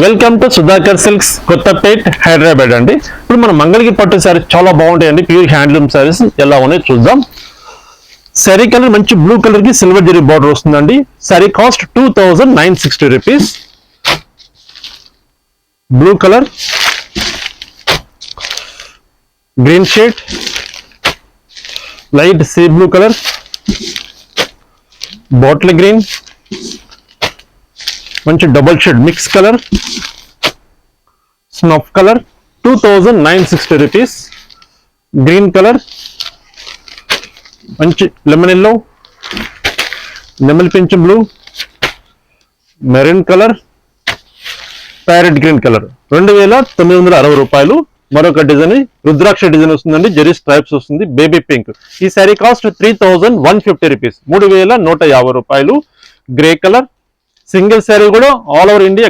Welcome to Sudhakar silks Kothapet Hyderabad అండి. ఇప్పుడు మన మంగళగిరి పట్టు శారీస్ చాలా బాగుంటాయండి. ప్యూర్ హ్యాండ్లూమ్ శారీస్ ఎలా ఉన్నాయో చూద్దాం. శారీ కలర్ మంచి బ్లూ కలర్ కి సిల్వర్ జరీ బార్డర్ వస్తుందండి. Sari cost 2960 rupees. Blue colour, green shade, light sea blue colour, bottle green, మంచి double shade mix colour, snuff colour 2960 rupees. Green colour, మంచి లెమన్ ఎల్లో, నెమలి పింఛ్ blue, maroon colour, parrot green colour 2960 రూపాయలు. మరొక design రుద్రాక్ష design వస్తుందండి. జెరీ stripes వస్తుంది. Baby pink. ఈ శారీ కాస్ట్ 3150 రూపీస్, 3150 రూపాయలు. గ్రే కలర్ సింగిల్ శారీ కూడా ఆల్ ఓవర్ ఇండియా